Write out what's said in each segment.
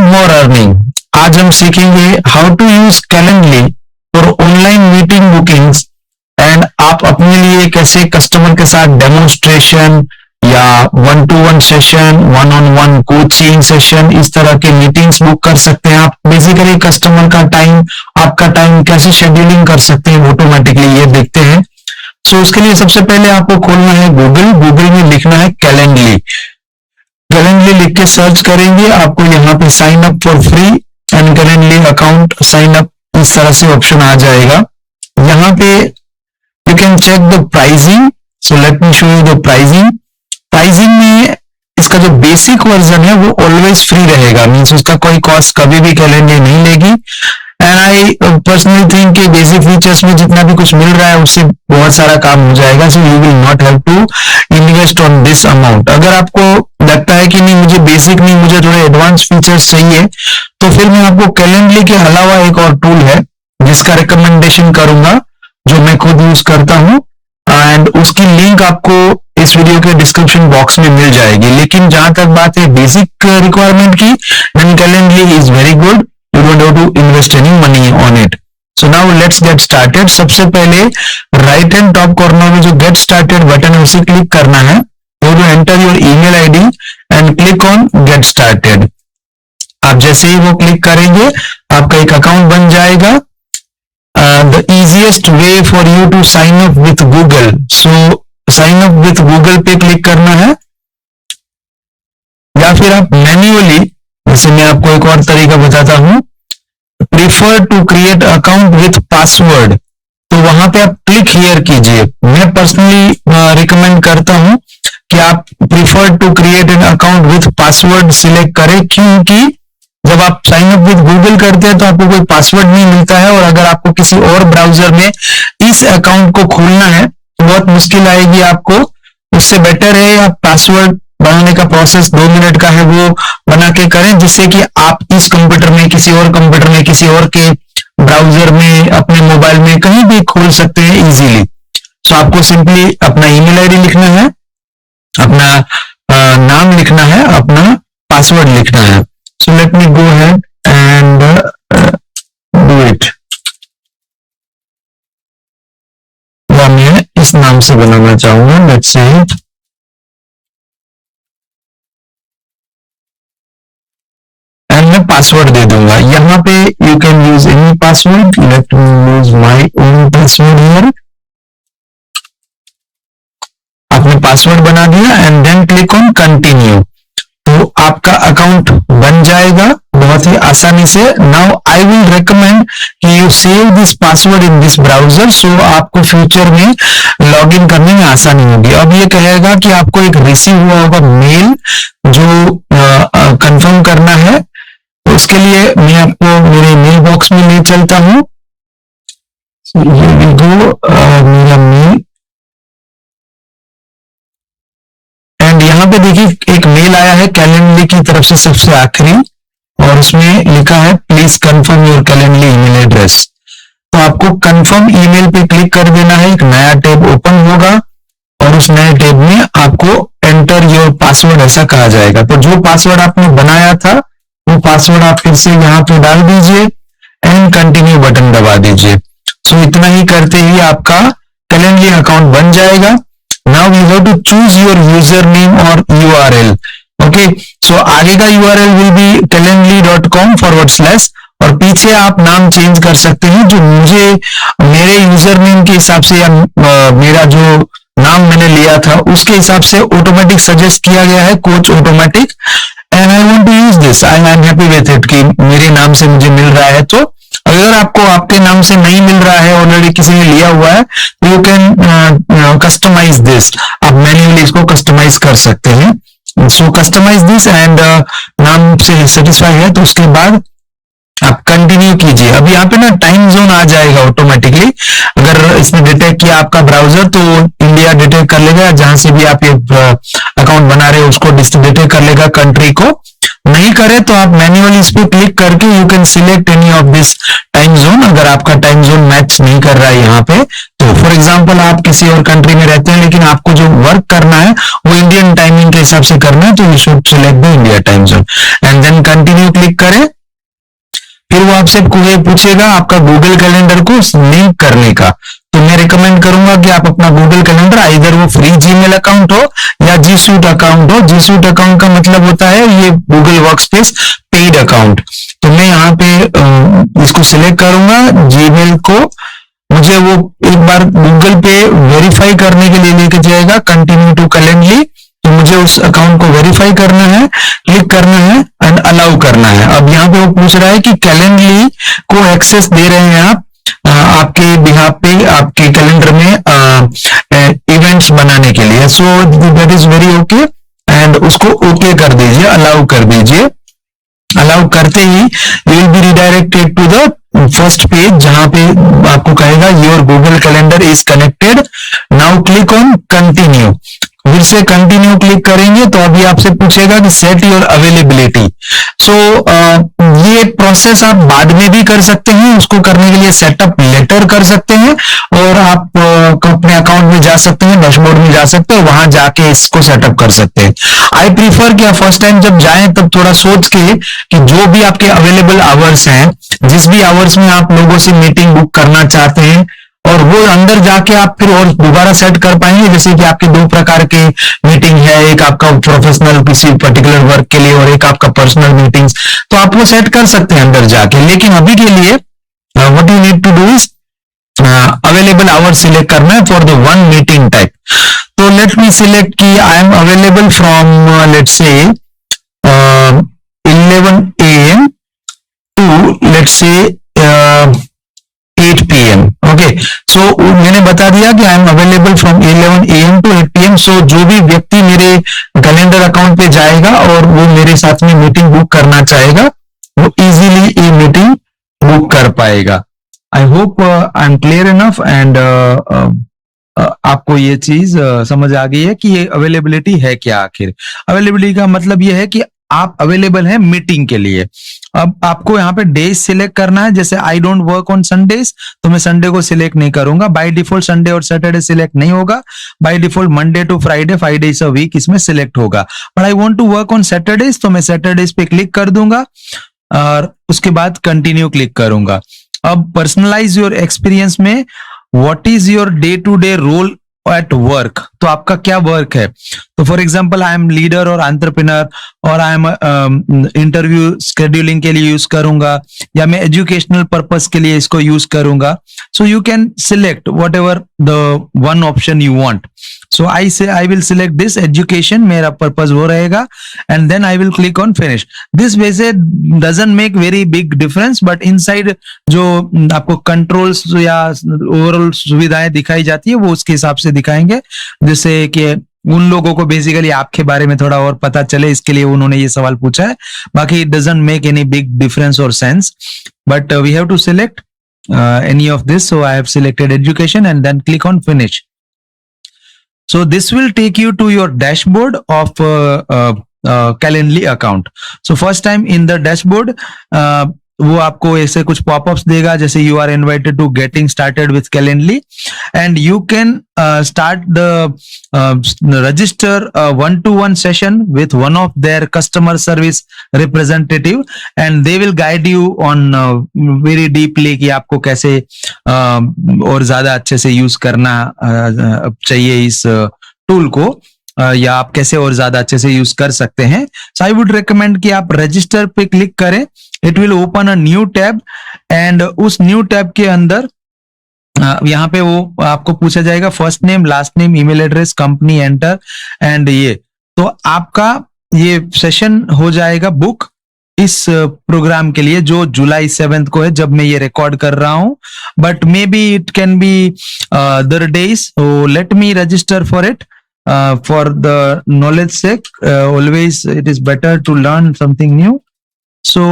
मोर earning. आज हम सीखेंगे how to use Calendly for online meeting bookings and आप अपने लिए कैसे कस्टमर के साथ डेमोन्स्ट्रेशन या one to one session, one on one coaching session, इस तरह के मीटिंग्स बुक कर सकते हैं। आप बेसिकली कस्टमर का टाइम, आपका टाइम कैसे शेड्यूलिंग कर सकते हैं ऑटोमेटिकली, ये देखते हैं। सो उसके लिए सबसे पहले आपको खोलना है गूगल में लिखना है कैलेंडली। कैलेंडली लिख के सर्च करेंगे, आपको यहाँ पे sign up for free and Calendly account sign up, इस तरह से ऑप्शन आ जाएगा। यहाँ पे you can check the pricing. So let me show you the pricing. Pricing में इसका जो बेसिक वर्जन है वो ऑलवेज फ्री रहेगा, मीन्स उसका कोई कॉस्ट कभी भी कैलेंडली नहीं लेगी। एंड आई पर्सनली थिंक कि बेसिक फीचर्स में जितना भी कुछ मिल रहा है उससे बहुत सारा काम हो जाएगा। So you will not have to invest on this amount. अगर आपको लगता है कि नहीं मुझे बेसिक नहीं, मुझे थोड़े एडवांस फीचर्स चाहिए, तो फिर मैं आपको कैलेंडली के अलावा एक और टूल है जिसका रिकमेंडेशन करूंगा, जो मैं खुद यूज करता हूं, एंड उसकी लिंक आपको इस वीडियो के डिस्क्रिप्शन बॉक्स में मिल जाएगी। लेकिन जहां तक बात है बेसिक रिक्वायरमेंट की, then Calendly is very good, you don't have to invest any money on it. So now let's get started. सबसे पहले राइट हैंड टॉप कॉर्नर में जो गेट स्टार्टेड बटन है उसे क्लिक करना है। You have to enter your email ID and click on get started. आप जैसे ही वो क्लिक करेंगे आपका एक अकाउंट बन जाएगा। The easiest way for you to sign up with Google. So sign up with Google पे क्लिक करना है, या फिर आप मैन्युअली, जैसे मैं आपको एक और तरीका बताता हूं, prefer to create account with password, तो वहां पे आप क्लिक हियर कीजिए। मैं पर्सनली रिकमेंड करता हूं कि आप prefer to create an account with password select करें, क्योंकि जब आप साइन अप विथ गूगल करते हैं तो आपको कोई पासवर्ड नहीं मिलता है, और अगर आपको किसी और ब्राउजर में इस अकाउंट को खोलना है तो बहुत मुश्किल आएगी आपको। उससे बेटर है आप पासवर्ड बनाने का प्रोसेस 2 मिनट का है वो बना के करें, जिससे कि आप इस कंप्यूटर में, किसी और कंप्यूटर में, किसी और के ब्राउजर में, अपने मोबाइल में कहीं भी खोल सकते हैं इजीली। सो आपको सिंपली अपना ईमेल आईडी लिखना है, अपना नाम लिखना है, अपना पासवर्ड लिखना है। So let me go ahead and do it. मैं इस नाम से बनाना चाहूंगा, लेट्स से पासवर्ड दे दूंगा। यहाँ पे you can use any password, let me use my own password here. आपने पासवर्ड बना दिया and then click on continue, तो आपका अकाउंट बन जाएगा बहुत ही आसानी से। नाउ आई विल रिकमेंड कि you save this password in this browser, so आपको फ्यूचर में लॉगिन करने में आसानी होगी। अब ये कहेगा कि आपको एक रिसीव हुआ होगा मेल जो कंफर्म करना है, उसके लिए मैं आपको मेरे मेल बॉक्स में ले चलता हूं। मेरा मेल, एंड यहाँ पे देखिए एक मेल आया है कैलेंडली की तरफ से सबसे आखिरी, और उसमें लिखा है please confirm your Calendly email address. तो आपको कंफर्म ईमेल पे क्लिक कर देना है, एक नया टैब ओपन होगा और उस नए टैब में आपको एंटर योर पासवर्ड ऐसा कहा जाएगा। तो जो पासवर्ड आपने बनाया था वो पासवर्ड आप फिर से यहाँ पे डाल दीजिए एंड कंटिन्यू बटन दबा दीजिए। सो इतना ही करते ही आपका कैलेंडली अकाउंट बन जाएगा। Now you have to choose your user name और URL। ओके, सो आगे का URL विल बी calendly.com/, और पीछे आप नाम चेंज कर सकते हैं, जो मुझे मेरे यूजर नेम के हिसाब से या मेरा जो नाम मैंने लिया था उसके हिसाब से ऑटोमेटिक सजेस्ट किया गया है, coach automatic, and I want to use this, I am happy with it कि मेरे नाम से मुझे मिल रहा है। तो अगर आपको आपके नाम से नहीं मिल रहा है, ऑलरेडी किसी ने लिया हुआ है, तो यू कैन कस्टमाइज दिस, आप मैन्युअली इसको कस्टमाइज कर सकते हैं। सो कस्टमाइज दिस एंड नाम से सेटिस्फाई है तो उसके बाद आप कंटिन्यू कीजिए। अब यहाँ पे ना टाइम जोन आ जाएगा ऑटोमेटिकली, अगर इसने डिटेक्ट किया आपका ब्राउजर तो इंडिया डिटेक्ट कर लेगा, जहां से भी आप ये अकाउंट बना रहे हो उसको डिटेक्ट कर लेगा, कंट्री को। नहीं करे तो आप मैन्युअली इस पे क्लिक करके you can select any of this time zone, अगर आपका टाइम जोन मैच नहीं कर रहा है यहाँ पे। तो फॉर एग्जांपल आप किसी और कंट्री में रहते हैं लेकिन आपको जो वर्क करना है वो इंडियन टाइमिंग के हिसाब से करना है, तो you should select the India time zone and then continue click करें। फिर वो आपसे पूछेगा आपका गूगल कैलेंडर को लिंक करने का। तो मैं रिकमेंड करूंगा कि आप अपना गूगल कैलेंडर, इधर वो फ्री जीमेल अकाउंट हो या जी सूट अकाउंट हो। जी सूट अकाउंट का मतलब होता है ये गूगल वर्कस्पेस पेड अकाउंट। तो मैं यहाँ पे इसको सिलेक्ट करूंगा जीमेल को। मुझे वो एक बार गूगल पे वेरीफाई करने के लिए लेके जाएगा, कंटिन्यू टू कैलेंडली। तो मुझे उस अकाउंट को वेरीफाई करना है, क्लिक करना है एंड अलाउ करना है। अब यहाँ पे वो पूछ रहा है कि कैलेंडली को एक्सेस दे रहे हैं आप आपके बिहाफ पे, आपके कैलेंडर में इवेंट्स बनाने के लिए। So that is very okay and उसको ओके कर दीजिए, अलाउ कर दीजिए। अलाउ करते ही you will be redirected to the first page, जहां पे आपको कहेगा your Google calendar is connected, now click on continue. फिर से कंटिन्यू क्लिक करेंगे तो अभी आपसे पूछेगा कि सेट योर अवेलेबिलिटी। सो ये प्रोसेस आप बाद में भी कर सकते हैं। उसको करने के लिए सेटअप लेटर कर सकते हैं और आप अपने अकाउंट में जा सकते हैं, डैशबोर्ड में जा सकते हैं, वहां जाके इसको सेटअप कर सकते हैं। आई प्रीफर कि आप फर्स्ट टाइम जब जाएं तब थोड़ा सोच के कि जो भी आपके अवेलेबल आवर्स हैं, जिस भी आवर्स में आप लोगों से मीटिंग बुक करना चाहते हैं, और वो अंदर जाके आप फिर और दोबारा सेट कर पाएंगे। जैसे कि आपके दो प्रकार के मीटिंग है, एक आपका प्रोफेशनल किसी पर्टिकुलर वर्क के लिए और एक आपका पर्सनल मीटिंग्स, तो आप वो सेट कर सकते हैं अंदर जाके। लेकिन अभी के लिए what you need to do is available hour select करना है for the one meeting type. तो लेट मी सिलेक्ट कि I am available from let's say 11 AM to let's say 8 PM। Okay, सो मैंने बता दिया कि I am available from 11 AM to 8 PM। So जो भी व्यक्ति मेरे कैलेंडर अकाउंट पे जाएगा और वो मेरे साथ में मीटिंग बुक करना चाहेगा, वो इजीली ये मीटिंग बुक कर पाएगा। I hope I am clear enough and आपको ये चीज समझ आ गई है कि ये अवेलेबिलिटी है क्या। आखिर अवेलेबिलिटी का मतलब ये है कि आप अवेलेबल हैं मीटिंग के लिए। अब आपको यहाँ पे डेज सिलेक्ट करना है। जैसे I don't work on Sundays, तो मैं संडे को सिलेक्ट नहीं करूंगा। बाय डिफॉल्ट संडे और सैटरडे सिलेक्ट नहीं होगा। By default Monday to Friday 5 days a week इसमें सिलेक्ट होगा। But I want to work on Saturdays, तो मैं सैटरडेज पे क्लिक कर दूंगा और उसके बाद कंटिन्यू क्लिक करूंगा। अब पर्सनलाइज योर एक्सपीरियंस में what is your day to day role at work, तो आपका क्या वर्क है। तो for example I am leader और एंटरप्रेन्योर और आई एम इंटरव्यू शेड्यूलिंग के लिए यूज करूंगा या मैं एजुकेशनल पर्पस के लिए इसको यूज करूंगा। So you can select whatever the one option you want. So I will select this education, मेरा पर्पस वो रहेगा and then I will click on finish. This वैसे doesn't make very big difference, but inside जो आपको controls या overall सुविधाएं दिखाई जाती है वो उसके हिसाब से दिखाएंगे, जिससे कि उन लोगों को बेसिकली आपके बारे में थोड़ा और पता चले, इसके लिए उन्होंने ये सवाल पूछा है। बाकी it doesn't make any big difference और sense, but we have to select any of this. So I have selected education and then click on finish. So this will take you to your dashboard of Calendly account. So first time in the dashboard, वो आपको ऐसे कुछ popups देगा, जैसे you are invited to getting started with Calendly and you can start the register 1-to-1 session with one of their customer service representative and they will guide you on very deeply कि आपको कैसे और ज्यादा अच्छे से use करना चाहिए इस टूल को, या आप कैसे और ज्यादा अच्छे से यूज कर सकते हैं। सो आई वुड रिकमेंड कि आप रजिस्टर पे क्लिक करें। It will open a new tab and उस न्यू टैब के अंदर यहाँ पे वो आपको पूछा जाएगा first name, last name, email address, company, enter and ये, तो आपका ये सेशन हो जाएगा बुक इस प्रोग्राम के लिए जो जुलाई 7 को है, जब मैं ये रिकॉर्ड कर रहा हूं, but may be it can be other days. So let me register for it for the knowledge sake. Always it is better to learn something new. So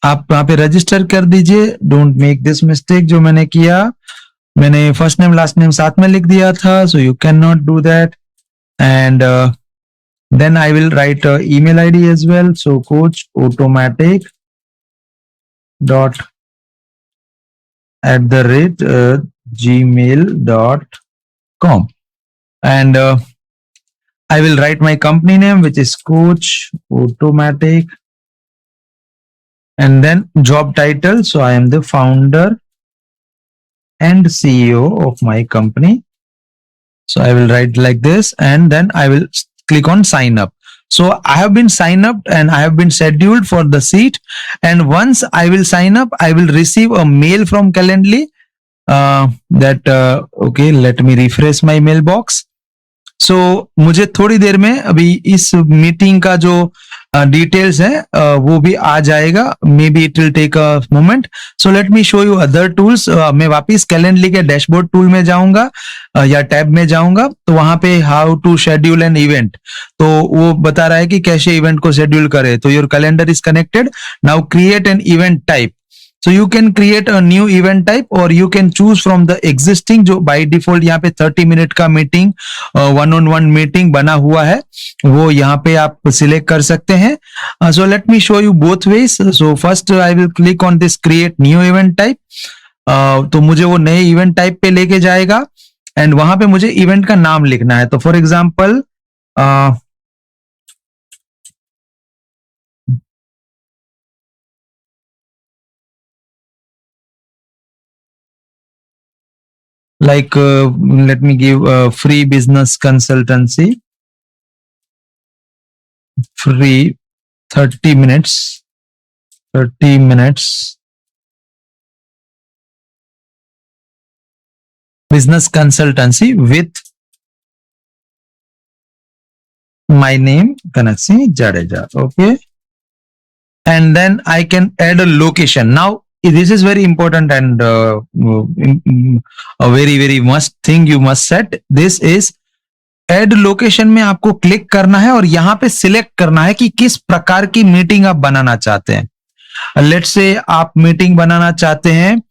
आप यहाँ पे रजिस्टर कर दीजिए। डोंट मेक दिस मिस्टेक जो मैंने किया, मैंने first name last name साथ में लिख दिया था, so you can not do that. And then I will write email ID as well. So coachautomatic@gmail.com and I will write my company name, which is Coach Automatic and then job title. So I am the founder and CEO of my company. So I will write like this, and then I will click on sign up. So I have been signed up and I have been scheduled for the seat. And once I will sign up, I will receive a mail from Calendly okay, let me refresh my mailbox. सो मुझे थोड़ी देर में अभी इस meeting का जो details है वो भी आ जाएगा. Maybe it will take a moment. So let me show you other tools. मैं वापिस कैलेंडली के डैशबोर्ड टूल में जाऊंगा या टैब में जाऊंगा. तो वहां पे how to schedule an event, तो वो बता रहा है कि कैसे इवेंट को शेड्यूल करे. तो your calendar is connected. Now create an event type. So you can create a new event type or you can choose from the existing जो by default यहाँ पे 30 मिनट का meeting one on one meeting बना हुआ है वो यहाँ पे आप सिलेक्ट कर सकते हैं. So let me show you both ways. So first I will click on this create new event type. तो मुझे वो नए इवेंट टाइप पे लेके जाएगा एंड वहां पे मुझे इवेंट का नाम लिखना है. तो for example like let me give free business consultancy, free 30 minutes business consultancy with my name Kanakshi Jadeja. Okay, and then I can add a location. Now this is very important and a very must thing you must set. This is add location में आपको click करना है और यहां पे select करना है कि किस प्रकार की मीटिंग आप बनाना चाहते हैं. लेट्स से आप मीटिंग बनाना चाहते हैं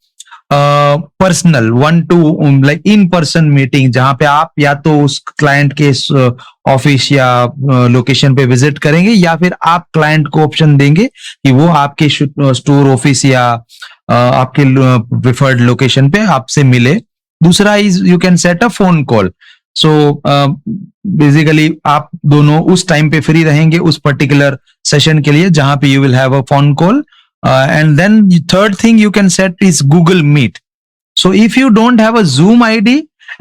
personal 1 to like in person meeting, जहां पे आप या तो उस क्लाइंट के ऑफिस या लोकेशन पे विजिट करेंगे या फिर आप क्लाइंट को ऑप्शन देंगे कि वो आपके स्टोर ऑफिस या आपके प्रिफर्ड लोकेशन पे आपसे मिले. दूसरा is you can set a phone call. So basically आप दोनों उस टाइम पे फ्री रहेंगे उस पर्टिकुलर सेशन के लिए जहां पे you will have a phone call. And then the third thing you can set is Google Meet. So if you don't have a Zoom ID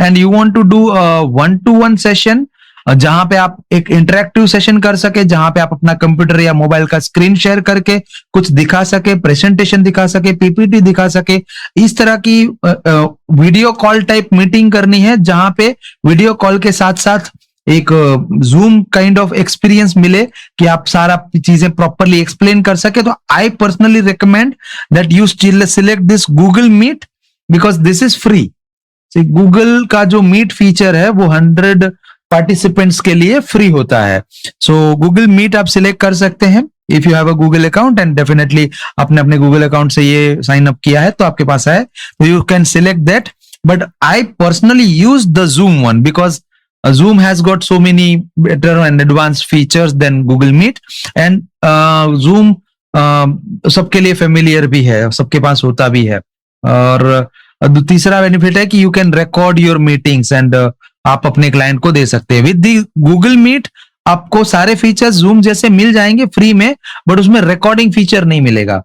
and you want to do a one-to-one session, जहां पे आप एक interactive session कर सके, जहां पे आप अपना कंप्यूटर या मोबाइल का स्क्रीन शेयर करके कुछ दिखा सके, प्रेजेंटेशन दिखा सके, पीपीटी दिखा सके, इस तरह की वीडियो कॉल टाइप मीटिंग करनी है जहां पे वीडियो कॉल के साथ साथ एक जूम काइंड ऑफ एक्सपीरियंस मिले कि आप सारा चीजें प्रॉपरली एक्सप्लेन कर सके. तो I personally recommend that you select this Google Meet because this is free. Google का जो मीट फीचर है वो 100 पार्टिसिपेंट्स के लिए फ्री होता है. सो गूगल मीट आप सिलेक्ट कर सकते हैं if you have a Google account and definitely आपने अपने गूगल अकाउंट से ये साइन अप किया है तो आपके पास है, तो you can select that. But I personally use the zoom one because Zoom has got so many better and advanced features than Google Meet and Zoom सबके लिए familiar भी है, सबके पास होता भी है. और तीसरा बेनिफिट है कि you can record your meetings and आप अपने क्लाइंट को दे सकते हैं. With the Google Meet आपको सारे फीचर्स Zoom जैसे मिल जाएंगे फ्री में, बट उसमें रिकॉर्डिंग फीचर नहीं मिलेगा.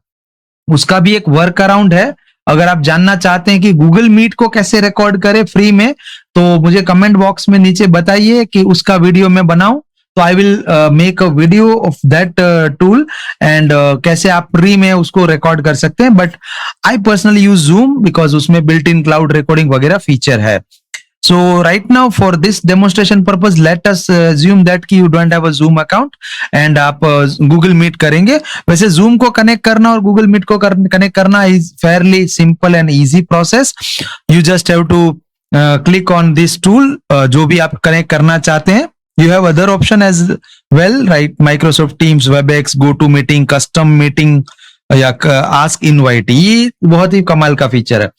उसका भी एक वर्क अराउंड है. अगर आप जानना चाहते हैं कि गूगल मीट को कैसे रिकॉर्ड करें फ्री में, तो मुझे कमेंट बॉक्स में नीचे बताइए कि उसका वीडियो मैं बनाऊं, तो I will make a video of that tool and कैसे आप फ्री में उसको रिकॉर्ड कर सकते हैं. But I personally use zoom because उसमें बिल्ट इन क्लाउड रिकॉर्डिंग वगैरह फीचर है. So right now for this demonstration purpose, let us assume that कि you don't have a Zoom account and आप Google Meet करेंगे. वैसे Zoom को connect करना और Google Meet को कनेक्ट करना is fairly simple and easy process. You just have to click on this tool जो भी आप कनेक्ट करना चाहते हैं. You have other option as well, right? Microsoft Teams, WebEx, GoToMeeting, Custom Meeting या Ask Invitee. ये बहुत ही कमाल का फीचर है.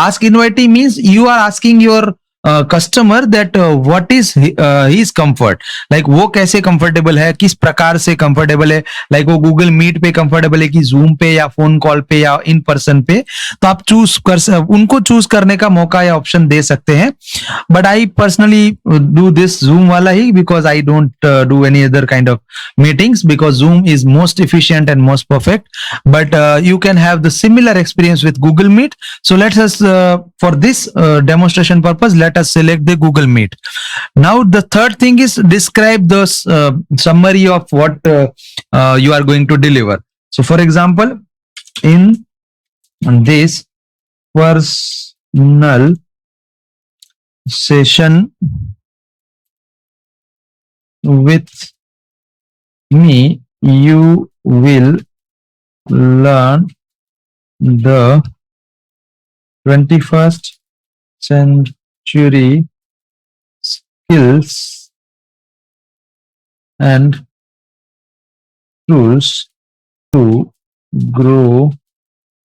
Ask Invitee means you are asking your customer that what is his comfort, like वो कैसे कंफर्टेबल है, किस प्रकार से कंफर्टेबल है, लाइक वो गूगल मीट पे कंफर्टेबल है कि जूम पे या फोन कॉल पे या इन पर्सन पे, तो आप उनको चूज करने का मौका या ऑप्शन दे सकते हैं. But I personally do this Zoom वाला ही, because I don't do any other kind of meetings, because Zoom is most efficient and most perfect. But you can have the similar experience with Google Meet. So let us for this demonstration purpose, let us select the Google Meet. Now the third thing is describe the summary of what you are going to deliver. So for example, in this personal session with me, you will learn the 21st century skills and tools to grow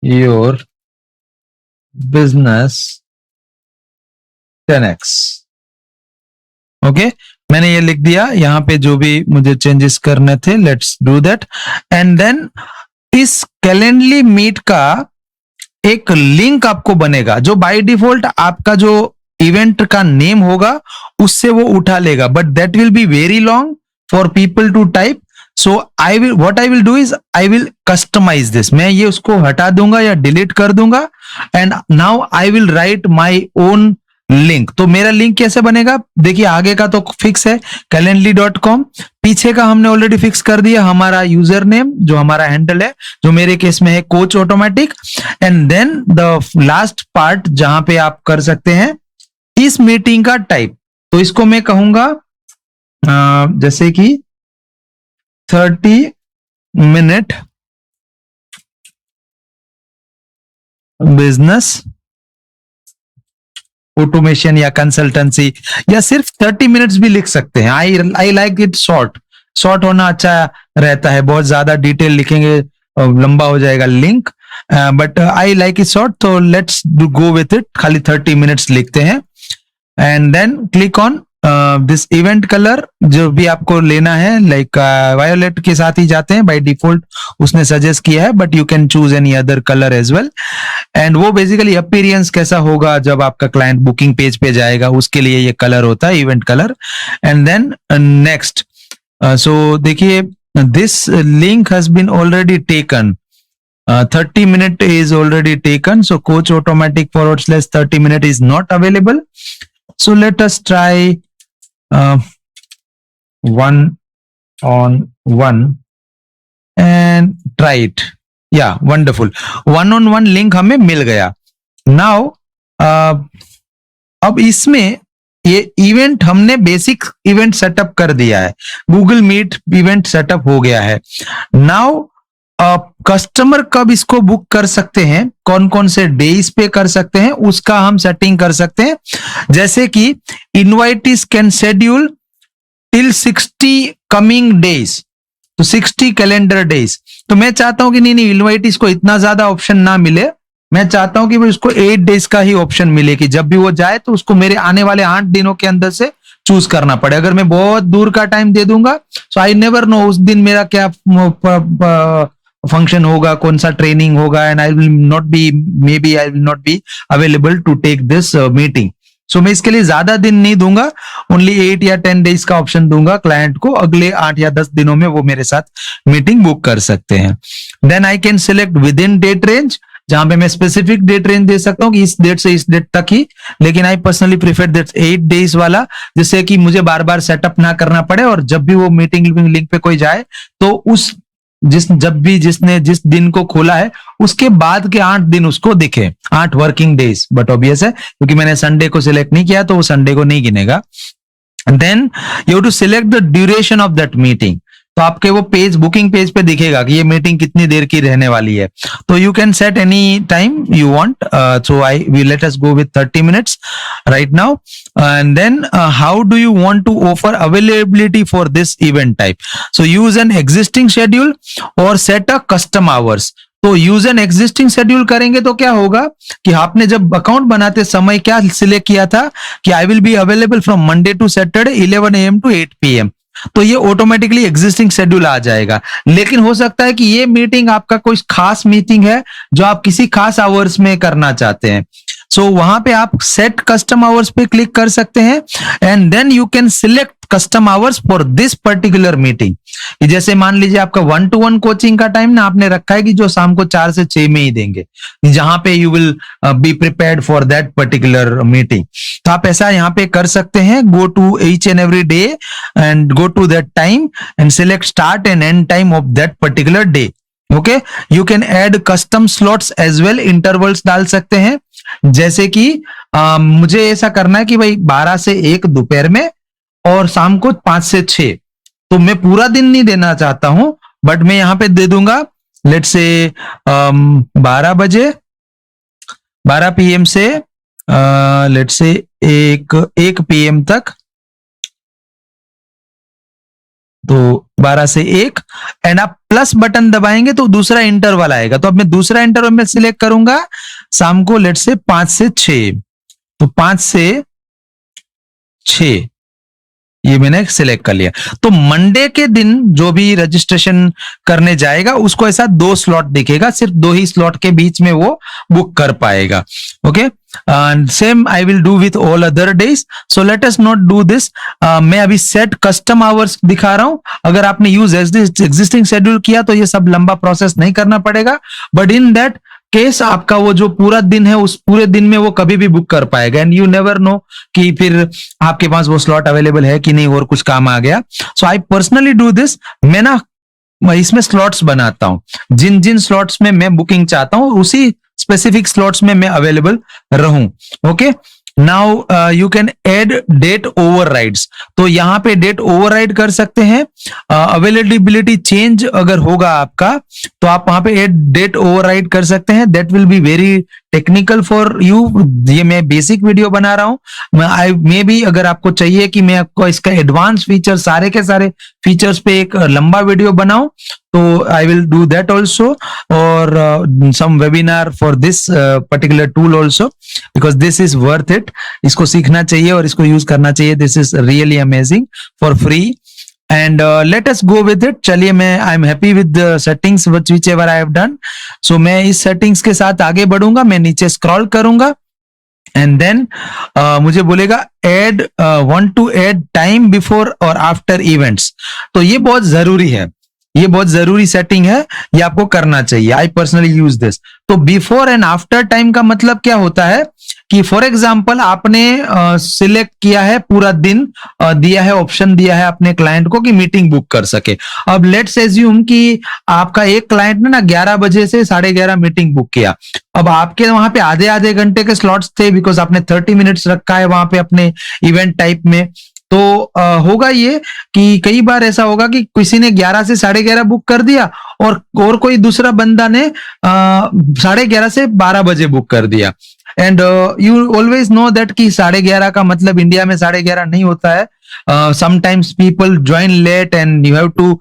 your business 10x. Okay, मैंने ये लिख दिया. यहाँ पे जो भी मुझे changes करने थे, let's do that. And then इस कैलेंडली मीट का एक लिंक आपको बनेगा, जो बाय डिफॉल्ट आपका जो इवेंट का नेम होगा उससे वो उठा लेगा, but that will be very long for people to type. So I will what I will do is I will customise this. मैं ये उसको हटा दूंगा या डिलीट कर दूंगा. And now I will write my own link. तो मेरा लिंक कैसे बनेगा, देखिए आगे का तो फिक्स है calendly.com, पीछे का हमने ऑलरेडी फिक्स कर दिया हमारा यूजर नेम, जो हमारा हैंडल है, जो मेरे केस में है coach automatic. And then the last part जहां पे आप कर सकते हैं इस मीटिंग का टाइप. तो इसको मैं कहूंगा जैसे कि 30 मिनट बिजनेस ऑटोमेशन या कंसल्टेंसी, या सिर्फ 30 मिनट्स भी लिख सकते हैं. आई लाइक इट शॉर्ट होना अच्छा रहता है. बहुत ज्यादा डिटेल लिखेंगे लंबा हो जाएगा link, but I like it short. तो लेट्स गो विथ इट, खाली 30 मिनट्स लिखते हैं. And then click on this event colour, जो भी आपको लेना है, लाइक वायोलेट के साथ ही जाते हैं बाय डिफॉल्ट, उसने सजेस्ट किया है, but you can choose any other colour as well. एंड वो बेसिकली अपीयरेंस कैसा होगा जब आपका क्लाइंट बुकिंग पेज पे जाएगा, उसके लिए ये कलर होता है, event colour. And then next, so देखिए this link has been already taken. 30 minute is already taken, so coach automatic / 30 minute is not available. So let us try one-on-one and try it. Yeah, wonderful. One-on-one link हमें मिल गया. Now अब इसमें ये event हमने basic event setup कर दिया है, Google meet event setup हो गया है. नाउ कस्टमर कब इसको बुक कर सकते हैं, कौन कौन से डेज पे कर सकते हैं, उसका हम सेटिंग कर सकते हैं. जैसे कि invitees can schedule till 60 coming days, तो 60 कैलेंडर डेज. तो मैं चाहता हूं कि नहीं इनवाइटीज को इतना ज्यादा ऑप्शन ना मिले. मैं चाहता हूं कि उसको 8 डेज का ही ऑप्शन मिले, कि जब भी वो जाए तो उसको मेरे आने वाले 8 दिनों के अंदर से चूज करना पड़े. अगर मैं बहुत दूर का टाइम दे दूंगा, सो आई नेवर नो उस दिन मेरा क्या फंक्शन होगा, कौन सा ट्रेनिंग होगा, and I will not be available to take this meeting. So मैं इसके लिए ज्यादा दिन नहीं दूंगा, ओनली 8 या 10 डेज का ऑप्शन दूंगा क्लाइंट को. अगले 8 या 10 दिनों में वो मेरे साथ मीटिंग बुक कर सकते हैं. Then I can select within date range, जहां पे मैं स्पेसिफिक डेट रेंज दे सकता हूं कि इस डेट से इस डेट तक ही, लेकिन I personally prefer that 8 days वाला, जिससे कि मुझे बार बार सेटअप ना करना पड़े, और जब भी वो मीटिंग लिंक पे कोई जाए तो उस जिसने जिस दिन को खोला है उसके बाद के 8 दिन उसको दिखे, 8 वर्किंग डेज. बट ऑब्वियस है क्योंकि मैंने संडे को सिलेक्ट नहीं किया तो वो संडे को नहीं गिनेगा. Then you have to select the duration of that meeting. तो आपके वो पेज, बुकिंग पेज पे दिखेगा कि ये मीटिंग कितनी देर की रहने वाली है. तो you can set any time you want. So we let us go with 30 minutes right now. And then how do you want to offer availability for this event type? So use an existing schedule or set a custom hours. तो use an existing schedule करेंगे तो क्या होगा कि आपने जब account बनाते समय क्या सिलेक्ट किया था कि I will be available from Monday to Saturday 11 AM to 8 PM, तो ये ऑटोमेटिकली एग्जिस्टिंग शेड्यूल आ जाएगा। लेकिन हो सकता है कि ये मीटिंग आपका कोई खास मीटिंग है जो आप किसी खास आवर्स में करना चाहते हैं, सो वहां पे आप सेट कस्टम आवर्स पे क्लिक कर सकते हैं and then you can select custom hours for this particular meeting. जैसे मान लीजिए आपका 1-to-1 कोचिंग का टाइम ना आपने रखा है कि जो शाम को 4 से 6 में ही देंगे, जहां पे you will be prepared for that particular meeting, तो आप ऐसा यहाँ पे कर सकते हैं। Go to each and every day and go to that time and select start and end time of that particular day. Okay, you can add custom slots as well, intervals डाल सकते हैं, जैसे कि मुझे ऐसा करना है कि भाई 12 से 1 दोपहर में और शाम को 5 से 6, तो मैं पूरा दिन नहीं देना चाहता हूं, बट मैं यहां पे दे दूंगा लेट्स से 12 बजे 12 PM से लेट्स से 1 PM तक, तो 12 से 1 एंड आप प्लस बटन दबाएंगे तो दूसरा इंटरवल आएगा, तो अब मैं दूसरा इंटरवल में सिलेक्ट करूंगा शाम को लेट्स से 5 से 6, तो 5 से 6 ये मैंने सिलेक्ट कर लिया। तो मंडे के दिन जो भी रजिस्ट्रेशन करने जाएगा उसको ऐसा 2 स्लॉट दिखेगा, सिर्फ 2 ही स्लॉट के बीच में वो बुक कर पाएगा। Okay, same I will do with all other days, so let us not do this. मैं अभी सेट कस्टम आवर्स दिखा रहा हूं। अगर आपने यूज एग्जिस्टिंग शेड्यूल किया तो ये सब लंबा प्रोसेस नहीं करना पड़ेगा, बट इन दैट केस आपका वो जो पूरा दिन है उस पूरे दिन में वो कभी भी बुक कर पाएगा एंड यू नेवर नो कि फिर आपके पास वो स्लॉट अवेलेबल है कि नहीं और कुछ काम आ गया। सो आई पर्सनली डू दिस, मैं ना इसमें स्लॉट्स बनाता हूं, जिन जिन स्लॉट्स में मैं बुकिंग चाहता हूं उसी स्पेसिफिक स्लॉट्स में मैं अवेलेबल रहूं। Okay, now you can add date overrides, तो यहां पे डेट ओवरराइड कर सकते हैं। अवेलेबिलिटी चेंज अगर होगा आपका तो आप वहां पे ऐड डेट ओवरराइड कर सकते हैं, that will be very technical for you. ये मैं बेसिक वीडियो बना रहा हूं, आई मे बी अगर आपको चाहिए कि मैं आपको इसका एडवांस फीचर सारे के सारे फीचर्स पे एक लंबा वीडियो बनाऊं तो I will do that also, और some webinar for this particular tool also, because this is worth it. इसको सीखना चाहिए और इसको यूज करना चाहिए, this is really amazing for free and let us go with it. चलिए, मैं I am happy with the settings whichever I have done, so मैं इस सेटिंग्स के साथ आगे बढ़ूंगा। मैं नीचे स्क्रॉल करूंगा एंड देन मुझे बोलेगा add want to add time before और आफ्टर इवेंट्स, तो ये बहुत जरूरी है, ये बहुत जरूरी सेटिंग है, ये आपको करना चाहिए। आई पर्सनली यूज दिस। तो बिफोर एंड आफ्टर टाइम का मतलब क्या होता है कि फॉर एग्जांपल आपने सिलेक्ट किया है पूरा दिन, दिया है ऑप्शन दिया है अपने क्लाइंट को कि मीटिंग बुक कर सके। अब लेट्स एज्यूम कि आपका एक क्लाइंट ने ना 11 बजे से 11:30 मीटिंग बुक किया। अब आपके वहां पे आधे आधे घंटे के स्लॉट्स थे, बिकॉज आपने 30 मिनट्स रखा है वहां पे अपने इवेंट टाइप में। तो होगा ये कि कई बार ऐसा होगा कि किसी ने 11 से 11:30 बुक कर दिया और कोई दूसरा बंदा ने 11:30 से 12 बजे बुक कर दिया। And you always know that कि 11:30 का मतलब इंडिया में 11:30 नहीं होता है। Sometimes people join late and you have to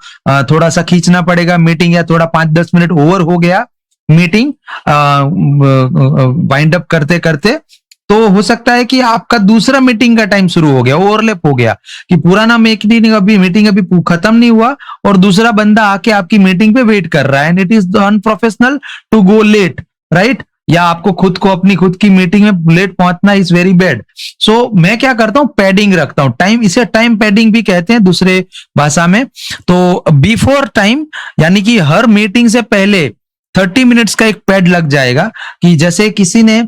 थोड़ा सा खींचना पड़ेगा मीटिंग, या थोड़ा 5-10 मिनट ओवर हो गया मीटिंग वाइंड अप करते करते, तो हो सकता है कि आपका दूसरा मीटिंग का टाइम शुरू हो गया, ओवरलैप हो गया कि पुराना मीटिंग अभी खत्म नहीं हुआ और दूसरा बंदा आके आपकी मीटिंग पे वेट कर रहा है, and it is unprofessional to go late, right? या आपको खुद को अपनी खुद की मीटिंग में लेट पहुंचना इज वेरी बैड। सो मैं क्या करता हूं, पैडिंग रखता हूं, टाइम, इसे टाइम पैडिंग भी कहते हैं दूसरे भाषा में। तो बिफोर टाइम यानी कि हर मीटिंग से पहले 30 मिनट्स का एक पैड लग जाएगा, कि जैसे किसी ने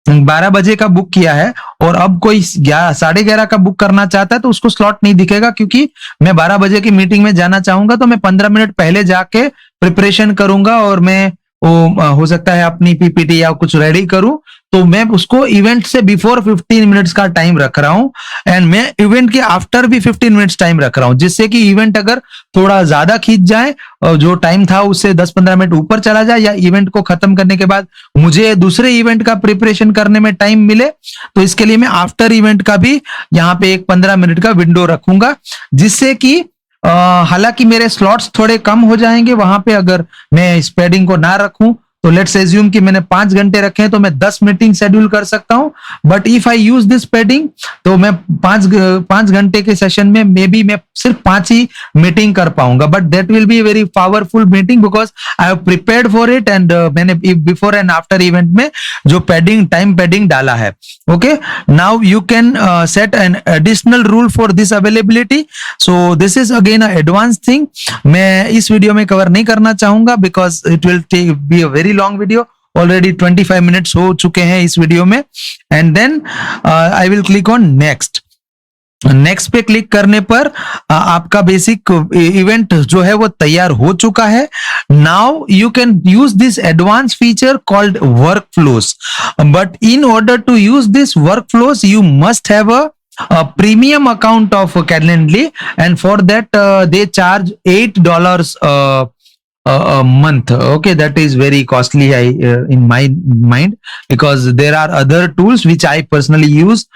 12 बजे का बुक किया है और अब कोई 11:30 का बुक करना चाहता है तो उसको स्लॉट नहीं दिखेगा, क्योंकि मैं 12 बजे की मीटिंग में जाना चाहूंगा तो मैं 15 मिनट पहले जाके प्रिपरेशन करूंगा और मैं हो सकता है अपनी पीपीटी या कुछ रेडी करूं, तो मैं उसको इवेंट से बिफोर 15 मिनट्स का टाइम रख रहा हूं एंड मैं इवेंट के आफ्टर भी 15 मिनट्स टाइम रख रहा हूं, जिससे कि इवेंट अगर थोड़ा ज्यादा खींच जाए और जो टाइम था उससे 10-15 मिनट ऊपर चला जाए, या इवेंट को खत्म करने के बाद मुझे दूसरे इवेंट का प्रिपरेशन करने में टाइम मिले, तो इसके लिए मैं आफ्टर इवेंट का भी यहाँ पे एक 15 मिनट का विंडो रखूंगा, जिससे कि हालांकि मेरे स्लॉट्स थोड़े कम हो जाएंगे वहां पे अगर मैं इस पैडिंग को ना रखूं। तो लेट्स एज्यूम कि मैंने 5 घंटे रखे हैं तो मैं 10 मीटिंग शेड्यूल कर सकता हूं। But if I use this padding तो मैं 5 घंटे के सेशन में मे बी मैं सिर्फ 5 ही मीटिंग कर पाऊंगा। But that will be very powerful meeting because I have prepared for it and मैंने बिफोर एंड आफ्टर इवेंट में जो पैडिंग टाइम पैडिंग डाला है। Okay, now you can set an additional rule for this availability. So this is again a advance thing, मैं इस video में cover नहीं करना चाहूंगा because it will be a very long video. Already 25 minutes हो चुके हैं इस वीडियो में। And then I will click on next. Next पे क्लिक करने पर आपका बेसिक इवेंट जो है वो तैयार हो चुका है। Now you can use this advance feature called work flows. But in order to use this work flows you must have a premium account of Calendly, and for that they charge $8 a month. Okay, that is very costly in my mind, because there are other tools which I personally use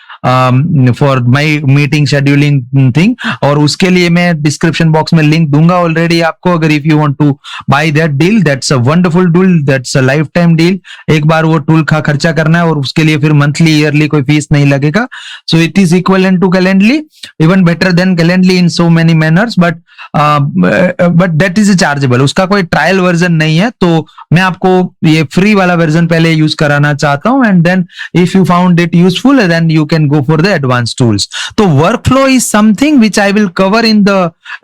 for my meeting scheduling thing, और उसके लिए मैं description box में link दूंगा already आपको। अगर if you want to buy that deal, that's a wonderful deal, that's a life time deal. एक बार वो टूल का खर्चा करना है और उसके लिए फिर मंथली ईयरली कोई फीस नहीं लगेगा। So it is equivalent to Calendly, even better than Calendly in so many manners, but that is chargeable. उसका कोई ट्रायल वर्जन नहीं है, तो मैं आपको ये फ्री वाला वर्जन पहले यूज कराना चाहता हूं। And then if you found it useful then you can go for the advanced tools. तो workflow is something which I will cover in the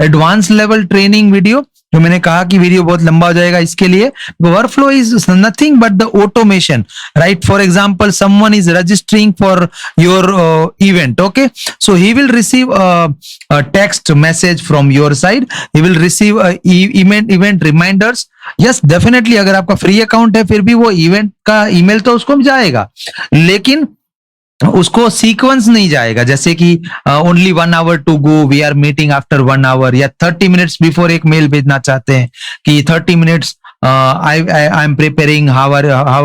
advanced level training video, जो मैंने कहा कि वीडियो बहुत लंबा हो जाएगा इसके लिए। Workflow is nothing but the automation, right? For example someone is registering for your event, okay, so he will receive a text message from your side, he will receive event reminders. Yes definitely, अगर आपका free account है फिर भी वो event का email तो उसको जाएगा, लेकिन उसको सीक्वेंस नहीं जाएगा। जैसे कि only 1 hour to go, we are meeting after 1 hour, या 30 मिनट्स बिफोर एक मेल भेजना चाहते हैं कि 30 minutes I am preparing, how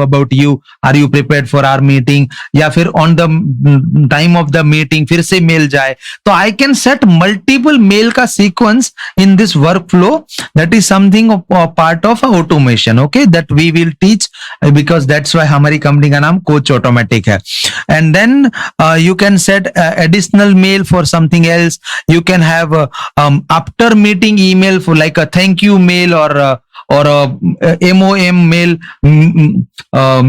about you, are you prepared for our meeting, या फिर on the time of the meeting फिर से मेल जाए। तो I can set multiple mail का sequence in this workflow, that is something part of automation, okay, that we will teach, because that's why हमारी company का नाम Coach Automatic है। And then you can set additional mail for something else. You can have after meeting email for like a thank you mail, or a MOM mail,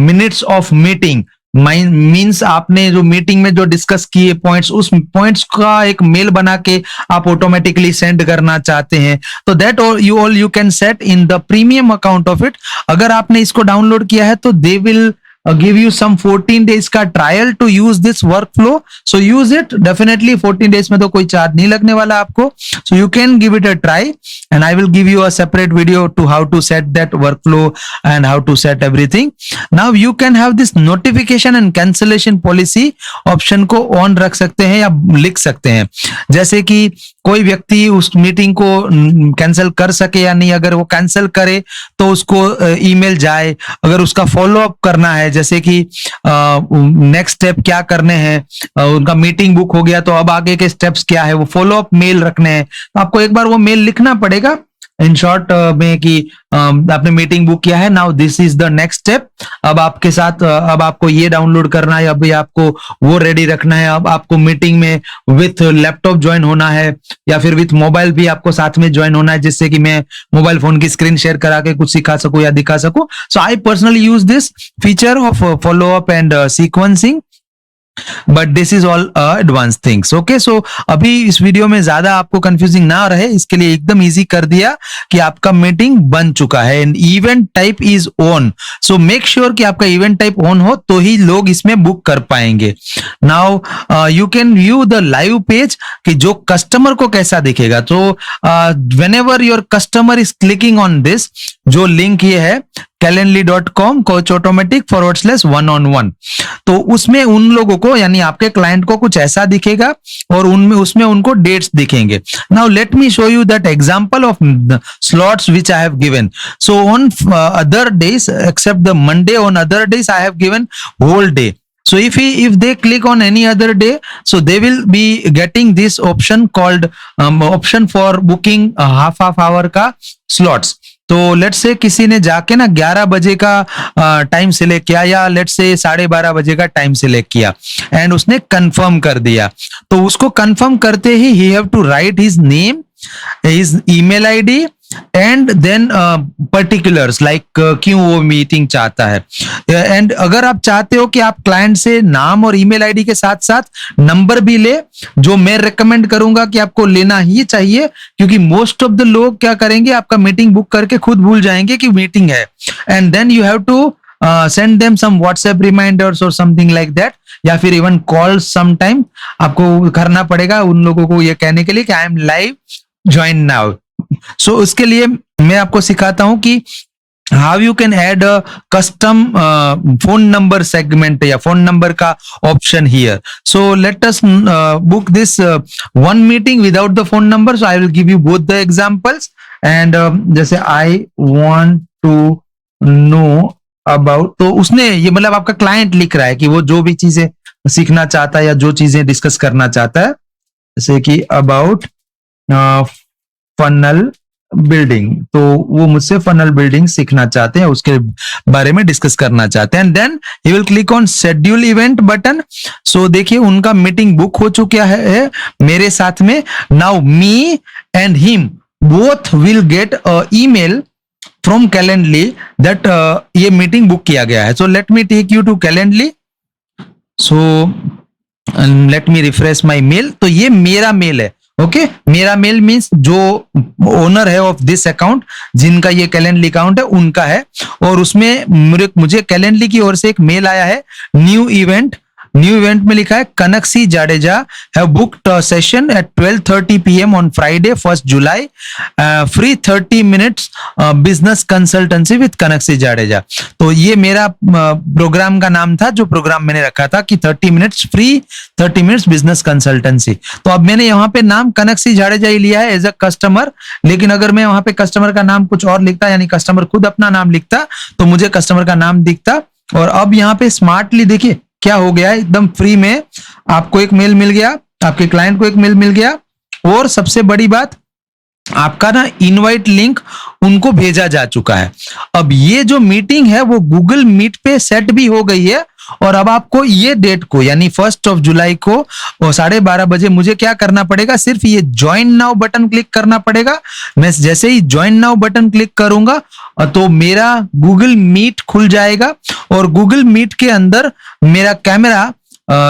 minutes of meeting means आपने जो meeting में जो discuss किए points, उस points का एक mail बना के आप ऑटोमेटिकली सेंड करना चाहते हैं, तो that you can set in the premium account of it. अगर आपने इसको डाउनलोड किया है तो they will give you some 14 days का trial to use this workflow, so use it definitely. 14 days में तो कोई चार्ज नहीं लगने वाला आपको, so you can give it a try, and I will give you a separate video to how to set that workflow and how to set everything. Now you can have this notification and cancellation policy option को on रख सकते हैं या लिख सकते हैं, जैसे कि कोई व्यक्ति उस मीटिंग को कैंसिल कर सके या नहीं। अगर वो कैंसिल करे तो उसको ईमेल जाए, अगर उसका फॉलो अप करना है, जैसे कि नेक्स्ट स्टेप क्या करने हैं, उनका मीटिंग बुक हो गया तो अब आगे के स्टेप्स क्या है, वो फॉलो अप मेल रखने हैं, तो आपको एक बार वो मेल लिखना पड़ेगा इन शॉर्ट में कि आपने मीटिंग बुक किया है, now this is the next step. अब आपके साथ अब आपको ये डाउनलोड करना है, अभी आपको वो रेडी रखना है, अब आपको मीटिंग में विथ लैपटॉप ज्वाइन होना है या फिर विथ मोबाइल भी आपको साथ में ज्वाइन होना है, जिससे कि मैं मोबाइल फोन की स्क्रीन शेयर करा के कुछ सिखा सकूं या दिखा सकूं। So I personally use this feature of follow up and sequencing, but this is all advance things, okay. So अभी इस वीडियो में ज्यादा आपको कंफ्यूजिंग ना रहे इसके लिए एकदम इजी कर दिया कि आपका मीटिंग बन चुका है and event type is on. So make sure कि आपका इवेंट टाइप ऑन हो तो ही लोग इसमें बुक कर पाएंगे। Now you can view the live page कि जो कस्टमर को कैसा दिखेगा। तो whenever your customer is clicking on this, जो लिंक ये है calendly.com coach automatic /1-on-1, तो उसमें उन लोगों को यानी आपके क्लाइंट को कुछ ऐसा दिखेगा और उनमें उसमें उनको डेट्स दिखेंगे। Now let me show you that example of slots which I have given. So on other days except the Monday, on other days I have given whole day. So if they click on any other day, so they will be getting this option called option for booking half hour का slots. तो let's say किसी ने जाके ना 11 बजे का time select किया, या लेट्स से 12:30 बजे का टाइम सिलेक्ट किया, एंड उसने कंफर्म कर दिया, तो उसको कंफर्म करते ही have to write his name, his email ID and then particulars like क्यों वो मीटिंग चाहता है। एंड अगर आप चाहते हो कि आप क्लाइंट से नाम और ईमेल आईडी के साथ साथ नंबर भी ले, जो मैं रेकमेंड करूंगा कि आपको लेना ही चाहिए, क्योंकि मोस्ट ऑफ द लोग क्या करेंगे, आपका मीटिंग बुक करके खुद भूल जाएंगे कि मीटिंग है, and then you have to send them some WhatsApp reminders और समथिंग लाइक दैट, या फिर इवन कॉल्स समटाइम आपको करना पड़ेगा उन लोगों को ये कहने के लिए कि I am live, join now. So उसके लिए मैं आपको सिखाता हूं कि how you can add a custom phone number segment या फोन नंबर का option here. So let us book this one meeting without the phone number. So I will give you both the examples, and जैसे I want to know about, तो उसने ये मतलब आपका client लिख रहा है कि वो जो भी चीजें सीखना चाहता है या जो चीजें डिस्कस करना चाहता है, जैसे कि अबाउट फनल बिल्डिंग, तो वो मुझसे फनल बिल्डिंग सीखना चाहते हैं, उसके बारे में डिस्कस करना चाहते हैं, and then he will click on schedule event button. So देखिए उनका मीटिंग बुक हो चुका है मेरे साथ में। Now me and him both will get a email from Calendly that ये मीटिंग बुक किया गया है। So let me take you to Calendly. So let me refresh my mail. तो ये मेरा मेल है, ओके मेरा मेल मीन्स जो ओनर है ऑफ दिस अकाउंट, जिनका ये कैलेंडली अकाउंट है उनका है, और उसमें मुझे कैलेंडली की ओर से एक मेल आया है, न्यू इवेंट में लिखा है Kanak Jadeja have booked a session at 12:30 PM on Friday 1 July, free 30 minutes business consultancy with Kanak Jadeja. तो ये मेरा प्रोग्राम का नाम था, जो प्रोग्राम मैंने रखा था कि 30 minutes free, 30 minutes business consultancy. तो अब मैंने यहाँ पे नाम कनक जाडेजा ही लिया है एज अ कस्टमर, लेकिन अगर मैं वहां पे कस्टमर का नाम कुछ और लिखता, यानी कस्टमर खुद अपना नाम लिखता, तो मुझे कस्टमर का नाम दिखता। और अब यहाँ पे स्मार्टली देखिए क्या हो गया है, एकदम फ्री में आपको एक मेल मिल गया, आपके क्लाइंट को एक मेल मिल गया, और सबसे बड़ी बात आपका ना इनवाइट लिंक उनको भेजा जा चुका है। अब ये जो मीटिंग है वो गूगल मीट पे सेट भी हो गई है, और अब आपको ये डेट को यानी 1 जुलाई को 12:30 बजे मुझे क्या करना पड़ेगा, सिर्फ ये ज्वाइन नाउ बटन क्लिक करना पड़ेगा। मैं जैसे ही ज्वाइन नाउ बटन क्लिक करूंगा तो मेरा गूगल मीट खुल जाएगा, और गूगल मीट के अंदर मेरा कैमरा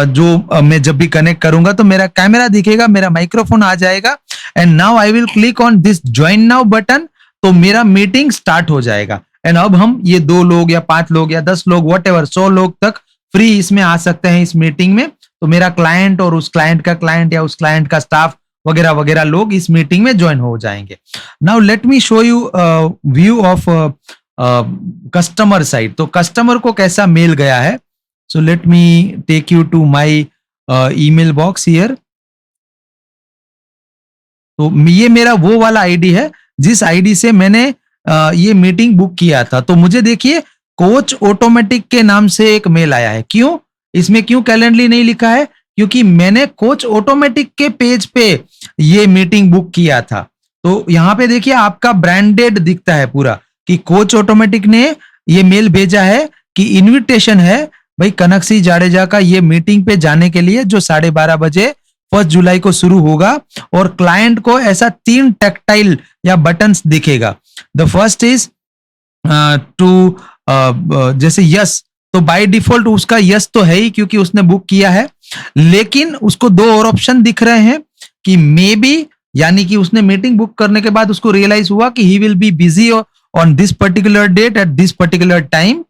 जो मैं जब भी कनेक्ट करूंगा तो मेरा कैमरा दिखेगा, मेरा माइक्रोफोन आ जाएगा, and now I will click on this join now button, तो मेरा मीटिंग स्टार्ट हो जाएगा। एंड अब हम ये 2 लोग या 5 लोग या 10 लोग व्हाटएवर 100 लोग तक फ्री इसमें आ सकते हैं इस मीटिंग में। तो मेरा क्लाइंट और उस क्लाइंट का क्लाइंट या उस क्लाइंट का स्टाफ वगैरह वगैरह लोग इस मीटिंग में ज्वाइन हो जाएंगे। Now let me show you view of customer side. तो कस्टमर को कैसा मेल गया है, so let me take you to my email box here. तो ये मेरा वो वाला आईडी है जिस आईडी से मैंने ये मीटिंग बुक किया था। तो मुझे देखिए कोच ऑटोमेटिक के नाम से एक मेल आया है। क्यों, इसमें क्यों कैलेंडली नहीं लिखा है, क्योंकि मैंने कोच ऑटोमेटिक के पेज पे ये मीटिंग बुक किया था। तो यहाँ पे देखिए आपका ब्रांडेड दिखता है पूरा कि कोच ऑटोमेटिक ने ये मेल भेजा है कि इनविटेशन है भाई कनक जाडेजा का ये मीटिंग पे जाने के लिए, जो 12:30 बजे 1 जुलाई को शुरू होगा। और क्लाइंट को ऐसा 3 टैक्टाइल या बटन्स दिखेगा। द फर्स्ट इज टू जैसे यस, तो बाय डिफॉल्ट उसका यस तो है ही क्योंकि उसने बुक किया है, लेकिन उसको 2 और ऑप्शन दिख रहे हैं कि मे बी, यानी कि उसने मीटिंग बुक करने के बाद उसको रियलाइज हुआ कि he will be busy on this particular date at this particular time,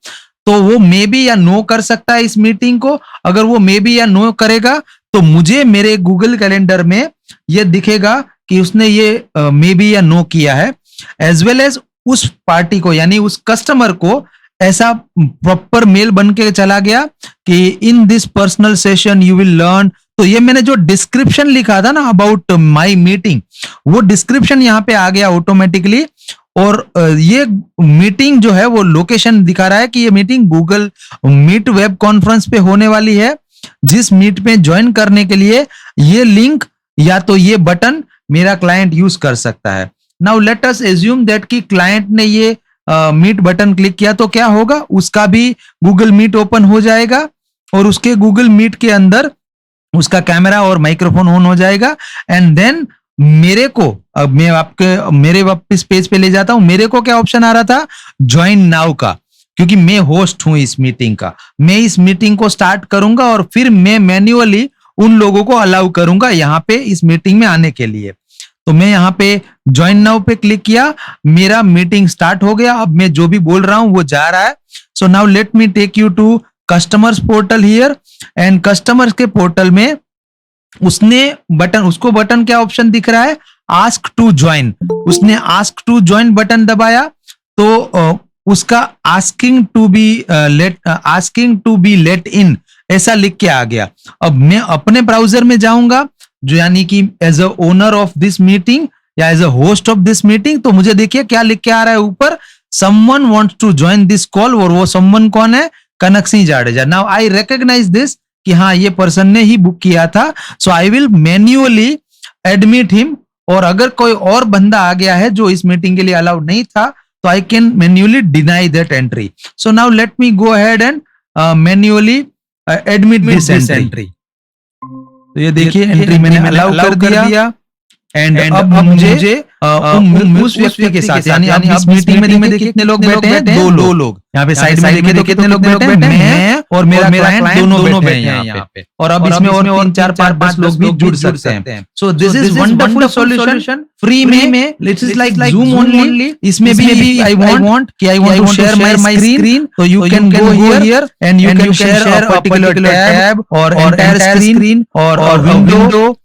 तो वो मे बी या नो कर सकता है इस मीटिंग को। अगर वो मे बी या नो करेगा तो मुझे मेरे गूगल कैलेंडर में ये दिखेगा कि उसने ये मे बी या नो किया है, एज वेल एज उस पार्टी को यानी उस कस्टमर को ऐसा प्रॉपर मेल बन के चला गया कि in this personal session you will learn. तो ये मैंने जो डिस्क्रिप्शन लिखा था ना अबाउट माय मीटिंग, वो डिस्क्रिप्शन यहाँ पे आ गया ऑटोमेटिकली, और ये मीटिंग जो है वो लोकेशन दिखा रहा है कि ये meeting Google Meet web conference पे होने वाली है, जिस मीट पे ज्वाइन करने के लिए ये लिंक या तो ये बटन मेरा क्लाइंट यूज कर सकता है। Now let us assume that कि क्लाइंट ने ये मीट बटन क्लिक किया तो क्या होगा, उसका भी गूगल मीट ओपन हो जाएगा और उसके गूगल मीट के अंदर उसका कैमरा और माइक्रोफोन ऑन हो जाएगा। एंड देन मेरे को, अब मैं आपके मेरे वापस पेज पे ले जाता हूं, मेरे को क्या ऑप्शन आ रहा था, ज्वाइन नाउ का, क्योंकि मैं होस्ट हूं इस मीटिंग का। मैं इस मीटिंग को स्टार्ट करूंगा और फिर मैं मैन्युअली उन लोगों को अलाउ करूंगा यहाँ पे इस मीटिंग में आने के लिए। तो मैं यहाँ पे ज्वाइन नाउ पे क्लिक किया, मेरा मीटिंग स्टार्ट हो गया। अब मैं जो भी बोल रहा हूं वो जा रहा है। So now let me take you to customers portal here. And customers के पोर्टल में उसको बटन क्या ऑप्शन दिख रहा है, आस्क टू ज्वाइन। उसने आस्क टू ज्वाइन बटन दबाया तो उसका asking to be let in ऐसा लिख के आ गया। अब मैं अपने ब्राउजर में जाऊंगा, जो यानी कि as a owner of this meeting या as a host of this meeting, तो मुझे देखिए क्या लिख के आ रहा है ऊपर, someone wants to join this call. और वो समवन कौन है, Kanak Singh Jadeja. Now I recognise this कि हाँ ये पर्सन ने ही बुक किया था। So I will manually admit him. और अगर कोई और बंदा आ गया है जो इस मीटिंग के लिए अलाउड नहीं था, तो I can manually deny that entry. So now let me go ahead and manually admit this entry. तो ये देखिए एंट्री मैंने अलाउ कर दिया। एंड अब मुझे उस व्यक्ति के साथ, यानी अब इस मीटिंग में देखिए कितने लोग बैठे हैं, दो लोग। यहाँ पे साइड में देखिए तो कितने लोग बैठे हैं, मैं और मेरा क्लाइंट दोनों बैठे हैं यहाँ पे। और अब इसमें और 3 4 5 लोग भी जुड़ सकते हैं। So this is wonderful solution, free में। It is like Zoom only. इसमें भी I want to share my screen, तो you can go here and you can share a particular tab और एंटायर स्क्रीन और विंडो।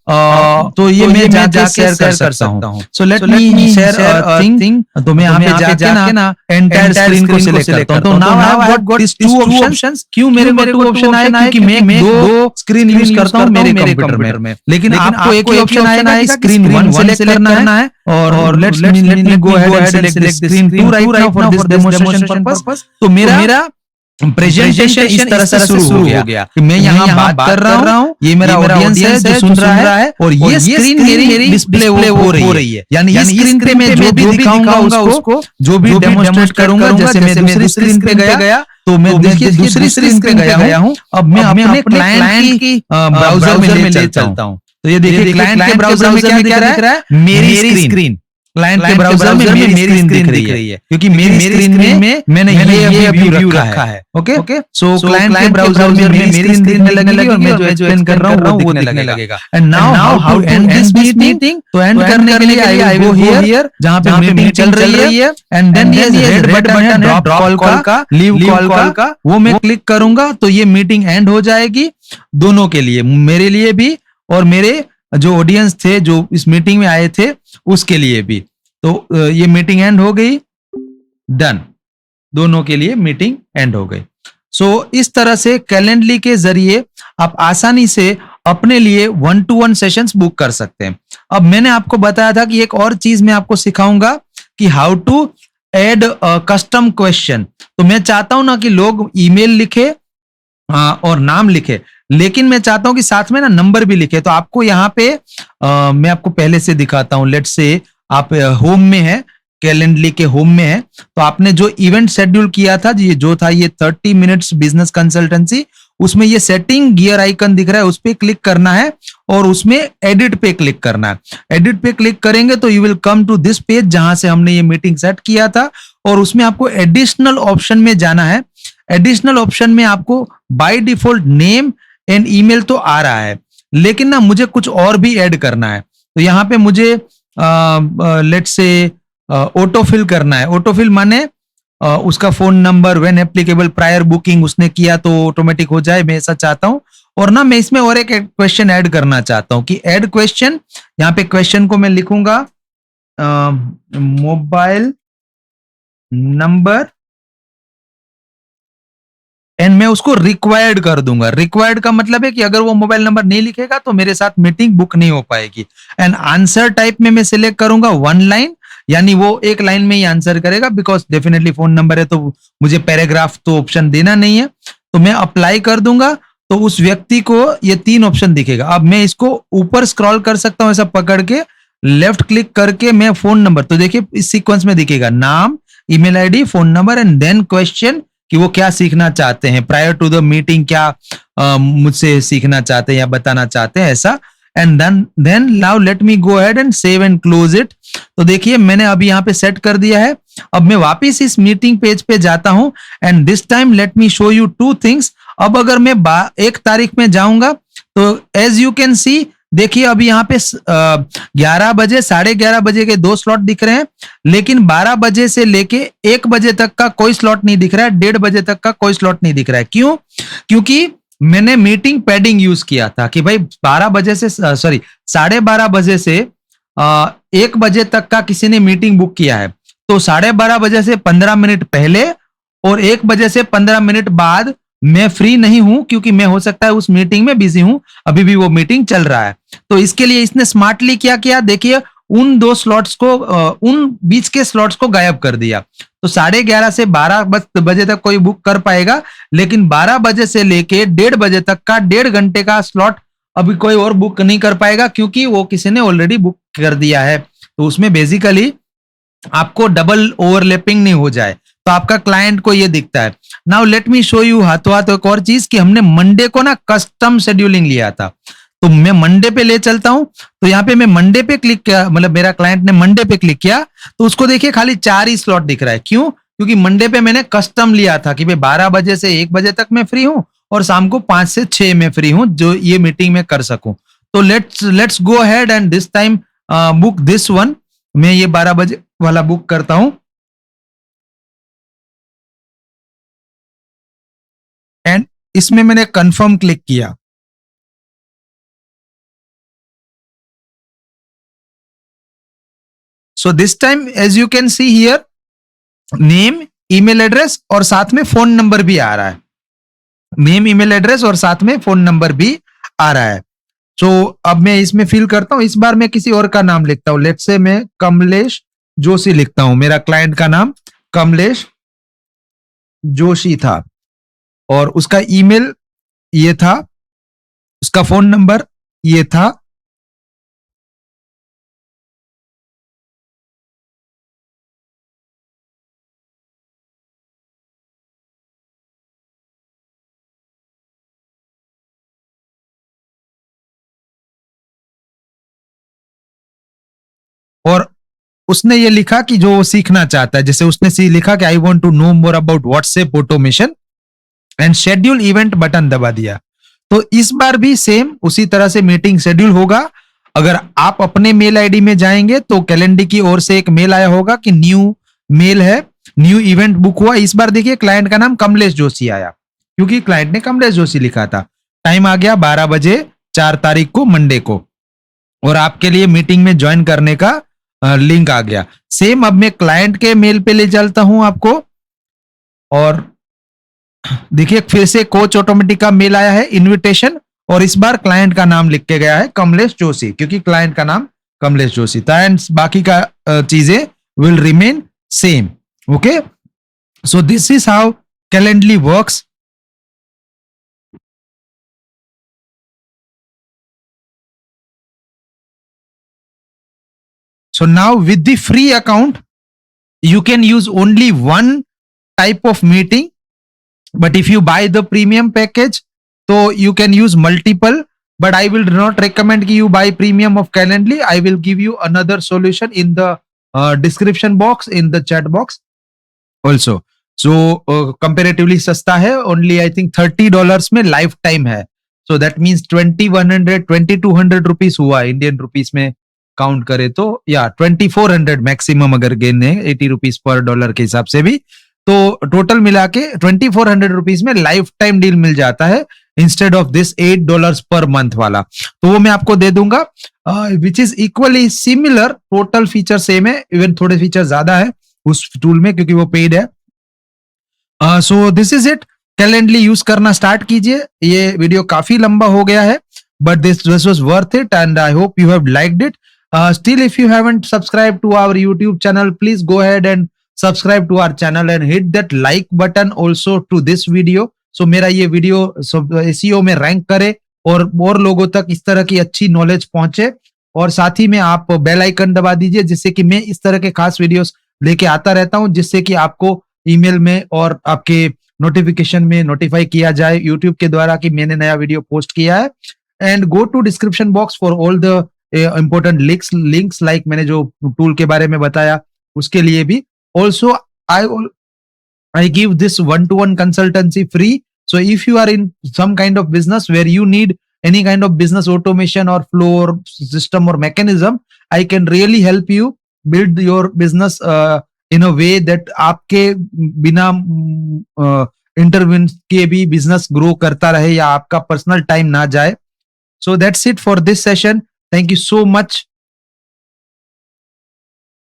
तो ये मैं जाके शेयर कर सकता हूँ। So let me share a thing. तो मैं यहाँ पे जाके ना एंटायर स्क्रीन को सिलेक्ट करता हूँ। तो now I have got this 2 options. क्यों मेरे को 2 ऑप्शन आए, क्योंकि मैं 2 स्क्रीन यूज करता हूँ मेरे कंप्यूटर में। लेकिन आपको एक ही ऑप्शन आएगा, स्क्रीन 1 सिलेक्ट करना है। और late me go ahead and select the screen 2 right now for this demonstration purpose. तो मेरा प्रेजेंटेशन इस तरह से शुरू हो गया कि मैं यहाँ बात कर रहा हूँ, ये मेरा ऑडियंस है जो सुन रहा है, और ये स्क्रीन मेरी डिस्प्ले हो रही है। यानी इस स्क्रीन पे मैं जो भी दिखाऊंगा उसको, जो भी डेमोंस्ट्रेट करूंगा, जैसे मैं दूसरी स्क्रीन पे गया तो मैं देखिए दूसरी स्क्रीन पे गया हूँ। अब मैं अपने क्लाइंट की ब्राउजर में ले चलता हूँ। तो ये देखिए क्लाइंट के ब्राउजर में क्या दिख रहा है, मेरी स्क्रीन। क्लाइंट के ब्राउजर में मेरी स्क्रीन दिख रही है, क्योंकि मेरी स्क्रीन में मैंने ये व्यू रखा है। ओके, सो क्लाइंट के ब्राउजर में मेरी स्क्रीन दिखने लगेगी और मैं जो एक्सप्लेन कर रहा हूँ वो दिखने लगेगा। And now how to end this meeting. तो एंड करने के लिए आई विल गो हियर जहां पे मीटिंग चल रही है। एंड देन ये रेड बटन है ड्रॉप कॉल का, लीव कॉल का, वो मैं क्लिक करूंगा तो ये मीटिंग एंड हो जाएगी दोनों के लिए, मेरे लिए भी और मेरे जो ऑडियंस थे जो इस मीटिंग में आए थे उसके लिए भी। तो ये मीटिंग एंड हो गई, डन, दोनों के लिए मीटिंग एंड हो गई। सो इस तरह से कैलेंडली के जरिए आप आसानी से अपने लिए 1-to-1 सेशंस बुक कर सकते हैं। अब मैंने आपको बताया था कि एक और चीज मैं आपको सिखाऊंगा कि how to add custom question. तो मैं चाहता हूं ना कि लोग ईमेल लिखे और नाम लिखे, लेकिन मैं चाहता हूं कि साथ में ना नंबर भी लिखे। तो आपको यहाँ पे मैं आपको पहले से दिखाता हूं। लेट्स से आप होम में है, कैलेंडली के होम में है, तो आपने जो इवेंट शेड्यूल किया था जो था ये 30 मिनट्स बिजनेस कंसल्टेंसी, उसमें ये सेटिंग गियर आइकन दिख रहा है, उस पर क्लिक करना है और उसमें एडिट पे क्लिक करना है। एडिट पे क्लिक करेंगे तो you will come to this page जहां से हमने ये मीटिंग सेट किया था, और उसमें आपको एडिशनल ऑप्शन में जाना है। एडिशनल ऑप्शन में आपको by default name and email तो आ रहा है, लेकिन ना मुझे कुछ और भी ऐड करना है। तो यहाँ पे मुझे लेट्स से ऑटोफिल करना है। ऑटोफिल माने उसका phone number, when applicable, prior booking उसने किया तो ऑटोमेटिक हो जाए, मैं ऐसा चाहता हूं। और ना मैं इसमें और एक क्वेश्चन ऐड करना चाहता हूं कि ऐड क्वेश्चन। यहाँ पे क्वेश्चन को मैं लिखूंगा मोबाइल नंबर, एंड मैं उसको रिक्वायर्ड कर दूंगा। रिक्वायर्ड का मतलब है कि अगर वो मोबाइल नंबर नहीं लिखेगा तो मेरे साथ मीटिंग बुक नहीं हो पाएगी। एंड आंसर टाइप में मैं सिलेक्ट करूंगा 1 लाइन, यानी वो एक लाइन में ही आंसर करेगा, बिकॉज डेफिनेटली फोन नंबर है तो मुझे पैराग्राफ तो ऑप्शन देना नहीं है। तो मैं अप्लाई कर दूंगा तो उस व्यक्ति को ये 3 ऑप्शन दिखेगा। अब मैं इसको ऊपर स्क्रॉल कर सकता हूं ऐसा पकड़ के, लेफ्ट क्लिक करके मैं फोन नंबर, तो देखिए इस सीक्वेंस में दिखेगा नाम, email ID, phone number and then question कि वो क्या सीखना चाहते हैं प्रायर टू द मीटिंग, क्या मुझसे सीखना चाहते हैं या बताना चाहते हैं ऐसा। And then now let me go ahead and save and close it. तो देखिए मैंने अभी यहाँ पे सेट कर दिया है। अब मैं वापस इस मीटिंग पेज पे जाता हूं and this time late me show you 2 things. अब अगर मैं 1 तारीख में जाऊंगा तो एज यू कैन सी, देखिए अभी यहाँ पे 11 बजे, 11:30 बजे के 2 स्लॉट दिख रहे हैं, लेकिन 12 बजे से लेके 1 बजे तक का कोई स्लॉट नहीं दिख रहा है, 1:30 बजे तक का कोई स्लॉट नहीं दिख रहा है। क्यों? क्योंकि मैंने मीटिंग पैडिंग यूज किया था कि भाई 12 बजे से 12:30 बजे से 1 बजे तक का किसी ने मीटिंग बुक किया है, तो 12:30 बजे से 15 मिनट पहले और 1 बजे से 15 मिनट बाद मैं फ्री नहीं हूं, क्योंकि मैं हो सकता है उस मीटिंग में बिजी हूं, अभी भी वो मीटिंग चल रहा है। तो इसके लिए इसने स्मार्टली क्या किया, देखिए उन 2 स्लॉट्स को, उन बीच के स्लॉट्स को गायब कर दिया। तो 11:30 से 12 बजे तक कोई बुक कर पाएगा, लेकिन 12 बजे से लेके 1:30 बजे तक का 1.5 घंटे का स्लॉट अभी कोई और बुक नहीं कर पाएगा, क्योंकि वो किसी ने ऑलरेडी बुक कर दिया है। तो उसमें बेसिकली आपको डबल ओवरलैपिंग नहीं हो जाए, तो आपका क्लाइंट को ये दिखता है। Now let me show you हाथों हाथ एक और चीज कि हमने मंडे को ना कस्टम शेड्यूलिंग लिया था, तो मैं मंडे पे ले चलता हूं। तो यहाँ पे मैं मंडे पे क्लिक किया, मतलब मेरा क्लाइंट ने मंडे पे क्लिक किया तो उसको देखिए खाली 4 ही स्लॉट दिख रहा है। क्यों? क्योंकि मंडे पे मैंने कस्टम लिया था कि भाई 12 बजे से 1 बजे तक मैं फ्री हूं और शाम को 5 से 6 में फ्री हूं, जो ये मीटिंग में कर सकूं। तो let's go ahead and this time book this one. मैं ये 12 बजे वाला बुक करता हूं एंड इसमें मैंने कंफर्म क्लिक किया। So this time as you can see here name, email address और साथ में फोन नंबर भी आ रहा है। नेम, ईमेल एड्रेस और साथ में फोन नंबर भी आ रहा है। सो अब मैं इसमें फिल करता हूं। इस बार मैं किसी और का नाम लिखता हूं, लेट्स से मैं कमलेश जोशी लिखता हूं। मेरा क्लाइंट का नाम कमलेश जोशी था और उसका ईमेल ये था, उसका फोन नंबर ये था। और उसने ये लिखा कि जो वो सीखना चाहता है, जैसे उसने लिखा कि I want to know more about WhatsApp automation and schedule event button दबा दिया। तो इस बार भी सेम उसी तरह से मीटिंग शेड्यूल होगा। अगर आप अपने मेल आईडी में जाएंगे तो कैलेंडर की ओर से एक मेल आया होगा कि न्यू मेल है, न्यू इवेंट बुक हुआ। इस बार देखिए क्लाइंट का नाम कमलेश जोशी आया, क्योंकि क्लाइंट ने कमलेश जोशी लिखा था। टाइम आ गया 12 बजे 4 तारीख को, मंडे को, और आपके लिए मीटिंग में ज्वाइन करने का लिंक आ गया। सेम अब मैं क्लाइंट के मेल पे ले चलता हूं आपको, और देखिए फिर से कोच ऑटोमेटिक का मेल आया है, इनविटेशन, और इस बार क्लाइंट का नाम लिख के गया है कमलेश जोशी, क्योंकि क्लाइंट का नाम कमलेश जोशी था। एंड बाकी का चीजें will remain same. Okay, so this is how Calendly works. So now with the free account, you can use only one type of meeting. But if you buy the premium package, so you can use multiple. But I will not recommend you buy premium of Calendly. I will give you another solution in the description box, in the chat box also. So comparatively सस्ता है, only I think $30 में life time है. So that means 2200 rupees हुआ Indian rupees में count करे तो, या 2400 maximum अगर गेन है 80 रुपीस पर डॉलर के हिसाब से भी, तो टोटल मिला के 2400 रुपीस में लाइफ टाइम डील मिल जाता है instead of this $8 per month वाला. तो वो मैं आपको दे दूंगा, which is equally similar. Total feature same है, इवन थोड़े फीचर ज्यादा है उस टूल में क्योंकि वो पेड है. सो this is it. Calendly use करना स्टार्ट कीजिए. ये वीडियो काफी लंबा हो गया है, but this was worth it and I hope you have liked it. Still, if you haven't subscribed to our YouTube channel, please go ahead and subscribe to our channel and hit that like button also to this video. So मेरा ये video SEO में rank करे और लोगों तक इस तरह की अच्छी नॉलेज पहुंचे, और साथ ही में आप बेल आइकन दबा दीजिए, जिससे कि मैं इस तरह के खास वीडियोस लेके आता रहता हूं, जिससे कि आपको ईमेल में और आपके नोटिफिकेशन में नोटिफाई किया जाए यूट्यूब के द्वारा कि मैंने नया वीडियो पोस्ट किया है. And go to description box for all the important links like मैंने जो टूल के बारे में बताया उसके लिए भी. Also I give this one-to-one consultancy free. So if you are in some kind of business where you need any kind of business automation or flow or system or mechanism, I can really help you build your business in a way that आपके बिना इंटरवेंस के भी business grow करता रहे या आपका personal time ना जाए. So that's it for this session. Thank you so much